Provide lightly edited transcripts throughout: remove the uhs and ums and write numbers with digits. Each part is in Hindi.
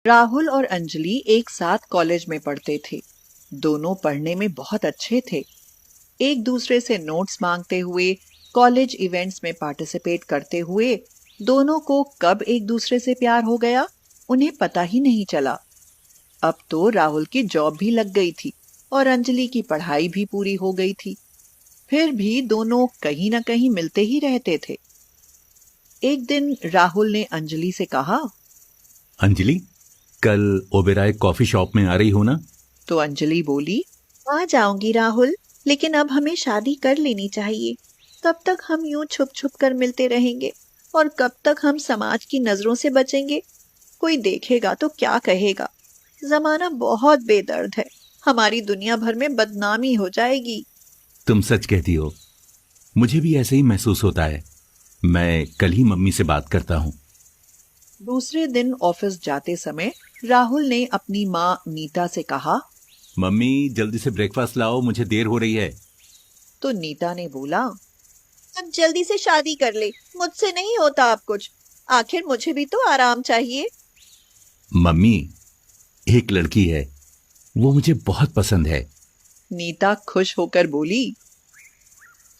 राहुल और अंजलि एक साथ कॉलेज में पढ़ते थे। दोनों पढ़ने में बहुत अच्छे थे। एक दूसरे से नोट्स मांगते हुए, कॉलेज इवेंट्स में पार्टिसिपेट करते हुए दोनों को कब एक दूसरे से प्यार हो गया उन्हें पता ही नहीं चला। अब तो राहुल की जॉब भी लग गई थी और अंजलि की पढ़ाई भी पूरी हो गई थी। फिर भी दोनों कहीं न कहीं मिलते ही रहते थे। एक दिन राहुल ने अंजलि से कहा, अंजलि, कल ओबेराय कॉफी शॉप में आ रही हो ना? तो अंजलि बोली, आ जाऊंगी राहुल, लेकिन अब हमें शादी कर लेनी चाहिए। कब तक हम यूं छुप छुप कर मिलते रहेंगे और कब तक हम समाज की नजरों से बचेंगे? कोई देखेगा तो क्या कहेगा? जमाना बहुत बेदर्द है, हमारी दुनिया भर में बदनामी हो जाएगी। तुम सच कहती हो, मुझे भी ऐसे ही महसूस होता है। मैं कल ही मम्मी से बात करता हूँ। दूसरे दिन ऑफिस जाते समय राहुल ने अपनी माँ नीता से कहा, मम्मी जल्दी से ब्रेकफास्ट लाओ, मुझे देर हो रही है। तो नीता ने बोला, अब जल्दी से शादी कर ले, मुझसे नहीं होता अब कुछ, आखिर मुझे भी तो आराम चाहिए। मम्मी, एक लड़की है, वो मुझे बहुत पसंद है। नीता खुश होकर बोली,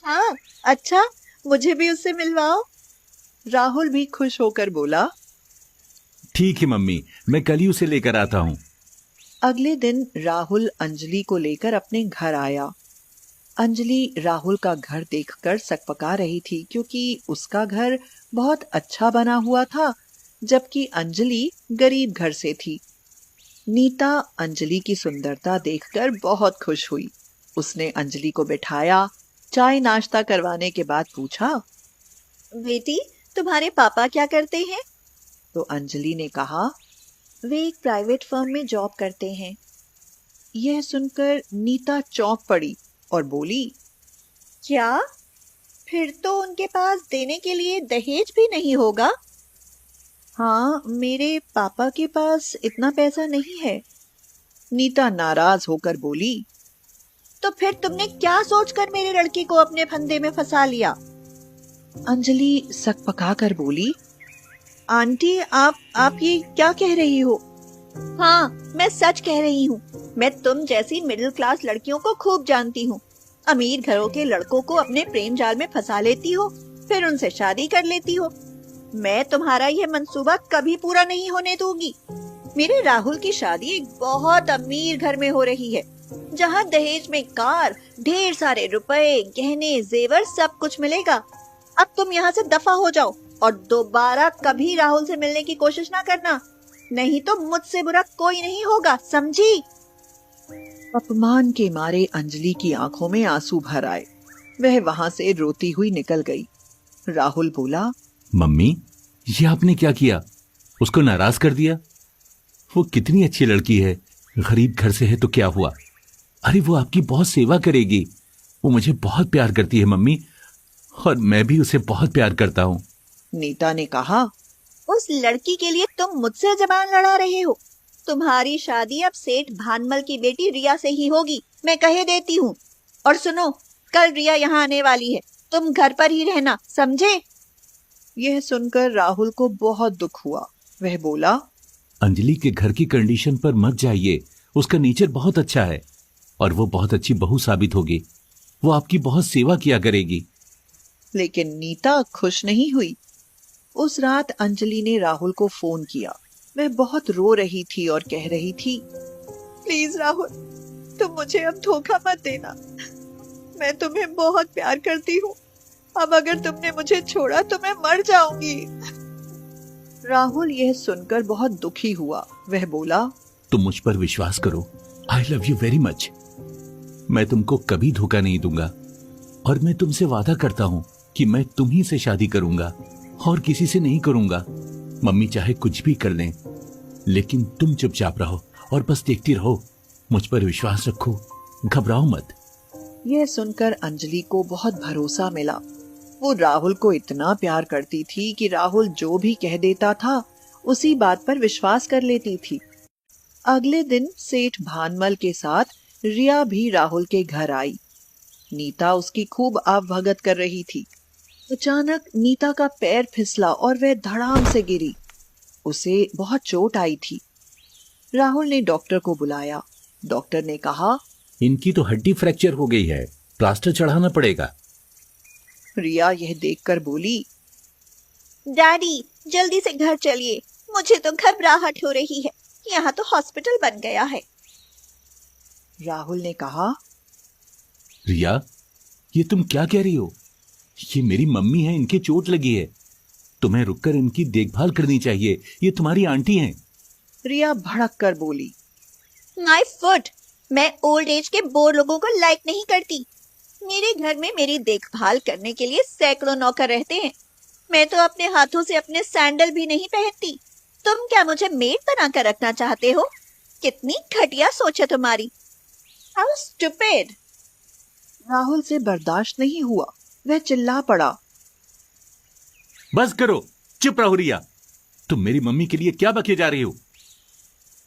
हाँ अच्छा, मुझे भी उससे मिलवाओ। राहुल भी खुश होकर बोला, ठीक है मम्मी, मैं कल ही उसे लेकर आता हूँ। अगले दिन राहुल अंजलि को लेकर अपने घर आया। अंजलि राहुल का घर देखकर सकपका रही थी, क्योंकि उसका घर बहुत अच्छा बना हुआ था, जबकि अंजलि गरीब घर से थी। नीता अंजलि की सुंदरता देखकर बहुत खुश हुई। उसने अंजलि को बिठाया, चाय नाश्ता करवाने के बाद पूछा, बेटी, तुम्हारे पापा क्या करते हैं? तो अंजलि ने कहा, वे एक प्राइवेट फर्म में जॉब करते हैं। यह सुनकर नीता चौंक पड़ी और बोली, क्या? फिर तो उनके पास देने के लिए दहेज भी नहीं होगा? हाँ, मेरे पापा के पास इतना पैसा नहीं है। नीता नाराज होकर बोली, तो फिर तुमने क्या सोचकर मेरे लड़के को अपने फंदे में फंसा लिया? अंजलि सकपका कर बोली, आंटी, आप ये क्या कह रही हो? हाँ, मैं सच कह रही हूँ। मैं तुम जैसी मिडिल क्लास लड़कियों को खूब जानती हूँ। अमीर घरों के लड़कों को अपने प्रेम जाल में फंसा लेती हो, फिर उनसे शादी कर लेती हो। मैं तुम्हारा यह मंसूबा कभी पूरा नहीं होने दूंगी। मेरे राहुल की शादी एक बहुत अमीर घर में हो रही है, जहाँ दहेज में कार, ढेर सारे रुपए, गहने, जेवर सब कुछ मिलेगा। अब तुम यहाँ से दफा हो जाओ और दोबारा कभी राहुल से मिलने की कोशिश ना करना, नहीं तो मुझसे बुरा कोई नहीं होगा, समझी? अपमान के मारे अंजलि की आंखों में आंसू भर आए। वह वहां से रोती हुई निकल गई। राहुल बोला, मम्मी, ये आपने क्या किया? उसको नाराज कर दिया? वो कितनी अच्छी लड़की है, गरीब घर से है तो क्या हुआ? अरे वो आपकी बहुत सेवा करेगी। वो मुझे बहुत प्यार करती है मम्मी, और मैं भी उसे बहुत प्यार करता हूँ। नीता ने कहा, उस लड़की के लिए तुम मुझसे जबान लड़ा रहे हो। तुम्हारी शादी अब सेठ भानमल की बेटी रिया से ही होगी, मैं कहे देती हूँ। और सुनो, कल रिया यहाँ आने वाली है, तुम घर पर ही रहना, समझे? यह सुनकर राहुल को बहुत दुख हुआ। वह बोला, अंजलि के घर की कंडीशन पर मत जाइए, उसका नेचर बहुत अच्छा है और वो बहुत अच्छी बहू साबित होगी। वो आपकी बहुत सेवा किया करेगी। लेकिन नीता खुश नहीं हुई। उस रात अंजलि ने राहुल को फोन किया। वह बहुत रो रही थी और कह रही थी, प्लीज राहुल, तुम मुझे अब धोखा मत देना। मैं तुम्हें बहुत प्यार करती हूँ। अब अगर तुमने मुझे छोड़ा तो मैं मर जाऊंगी। राहुल यह सुनकर बहुत दुखी हुआ। वह बोला, तुम मुझ पर विश्वास करो, I love you very much. मैं तुमको कभी धोखा नहीं दूंगा और मैं तुमसे वादा करता हूँ कि मैं तुम्ही से शादी करूंगा और किसी से नहीं करूंगा। मम्मी चाहे कुछ भी कर लें, लेकिन तुम चुपचाप रहो और बस देखती रहो। मुझ पर विश्वास रखो, घबराओ मत। यह सुनकर अंजलि को बहुत भरोसा मिला। वो राहुल को इतना प्यार करती थी कि राहुल जो भी कह देता था उसी बात पर विश्वास कर लेती थी। अगले दिन सेठ भानमल के साथ रिया भी राहुल के घर आई। नीता उसकी खूब आवभगत कर रही थी। अचानक नीता का पैर फिसला और वह धड़ाम से गिरी। उसे बहुत चोट आई थी। राहुल ने डॉक्टर को बुलाया। डॉक्टर ने कहा, इनकी तो हड्डी फ्रैक्चर हो गई है, प्लास्टर चढ़ाना पड़ेगा। रिया यह देखकर बोली, डैडी जल्दी से घर चलिए, मुझे तो घबराहट हो रही है, यहाँ तो हॉस्पिटल बन गया है। राहुल ने कहा, रिया, ये तुम क्या कह रही हो? ये मेरी मम्मी है, इनके चोट लगी है, तुम्हें रुककर इनकी देखभाल करनी चाहिए, ये तुम्हारी आंटी हैं। रिया भड़क कर बोली, माय फुट, मैं ओल्ड एज के बोर लोगों को लाइक नहीं करती। मेरे घर में मेरी देखभाल करने के लिए सैकड़ों नौकर रहते हैं, मैं तो अपने हाथों से अपने सैंडल भी नहीं पहनती। तुम क्या मुझे मेड बनाकर रखना चाहते हो? कितनी घटिया सोच है तुम्हारी। How stupid. राहुल से बर्दाश्त नहीं हुआ, वह चिल्ला पड़ा, बस करो, चुप रहो रिया, तुम मेरी मम्मी के लिए क्या बके जा रही हो?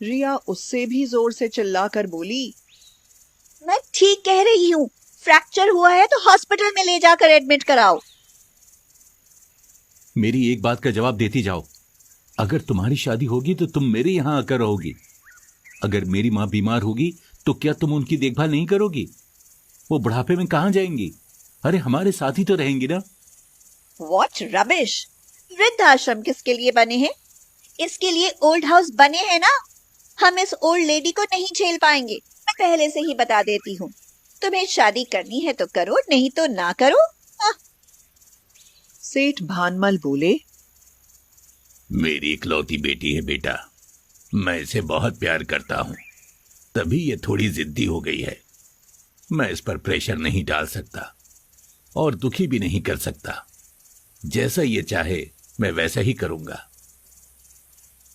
रिया उससे भी जोर से चिल्लाकर बोली, मैं ठीक कह रही हूँ, फ्रैक्चर हुआ है तो हॉस्पिटल में ले जाकर एडमिट कराओ। मेरी एक बात का जवाब देती जाओ, अगर तुम्हारी शादी होगी तो तुम मेरे यहां आकर रहोगी। अगर मेरी माँ बीमार होगी तो क्या तुम उनकी देखभाल नहीं करोगी? वो बुढ़ापे में कहां जाएंगी? अरे हमारे साथ ही तो रहेंगी ना। व्हाट रबिश, वृद्धाश्रम किसके लिए बने हैं? इसके लिए ओल्ड हाउस बने हैं ना। हम इस ओल्ड लेडी को नहीं झेल पाएंगे, मैं पहले से ही बता देती हूँ। तुम्हें शादी करनी है तो करो, नहीं तो ना करो। सेठ भानमल बोले, मेरी इकलौती बेटी है बेटा, मैं इसे बहुत प्यार करता हूं, तभी ये थोड़ी जिद्दी हो गई है। मैं इस पर प्रेशर नहीं डाल सकता और दुखी भी नहीं कर सकता। जैसा ये चाहे मैं वैसा ही करूंगा।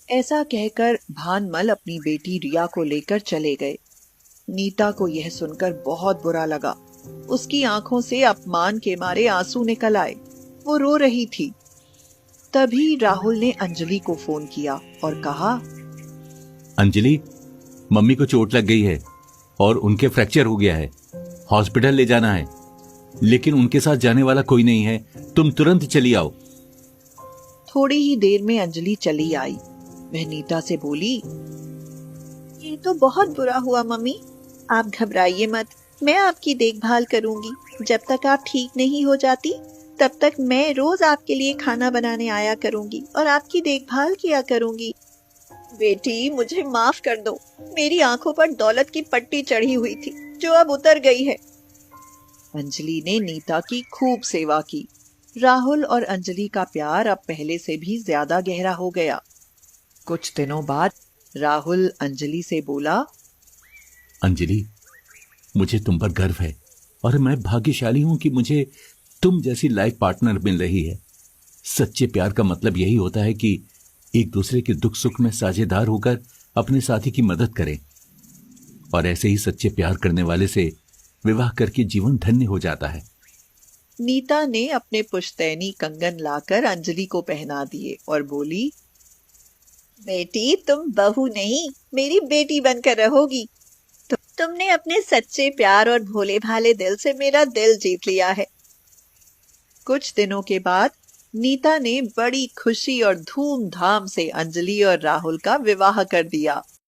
ऐसा कहकर भानमल अपनी बेटी रिया को लेकर चले गए। नीता को यह सुनकर बहुत बुरा लगा। उसकी आंखों से अपमान के मारे आंसू निकल आए। वो रो रही थी। तभी राहुल ने अंजलि को फोन किया और कहा, अंजलि, मम्मी को चोट लग गई है और उनके फ्रैक्चर हो गया है, हॉस्पिटल ले जाना है, लेकिन उनके साथ जाने वाला कोई नहीं है, तुम तुरंत चली आओ। थोड़ी ही देर में अंजलि चली आई। वह नीता से बोली, ये तो बहुत बुरा हुआ मम्मी, आप घबराइए मत, मैं आपकी देखभाल करूंगी। जब तक आप ठीक नहीं हो जाती तब तक मैं रोज आपके लिए खाना बनाने आया करूंगी और आपकी देखभाल किया करूंगी। बेटी मुझे माफ कर दो, मेरी आंखों पर दौलत की पट्टी चढ़ी हुई थी जो अब उतर गई है। अंजलि ने नीता की खूब सेवा की। राहुल और अंजलि का प्यार अब पहले से भी ज्यादा गहरा हो गया। कुछ दिनों बाद राहुल अंजलि से बोला, अंजलि, मुझे तुम पर गर्व है और मैं भाग्यशाली हूं कि मुझे तुम जैसी लाइफ पार्टनर मिल रही है। सच्चे प्यार का मतलब यही होता है कि एक दूसरे के दुख सुख में साझेदार होकर अपने साथी की मदद करें, और ऐसे ही सच्चे प्यार करने वाले से विवाह करके जीवन धन्य हो जाता है। नीता ने अपने पुश्तैनी कंगन लाकर अंजलि को पहना दिए और बोली, बेटी तुम बहू नहीं, मेरी बेटी बनकर रहोगी। तुमने अपने सच्चे प्यार और भोले भाले दिल से मेरा दिल जीत लिया है। कुछ दिनों के बाद नीता ने बड़ी खुशी और धूमधाम से अंजलि और राहुल का विवाह कर दिया।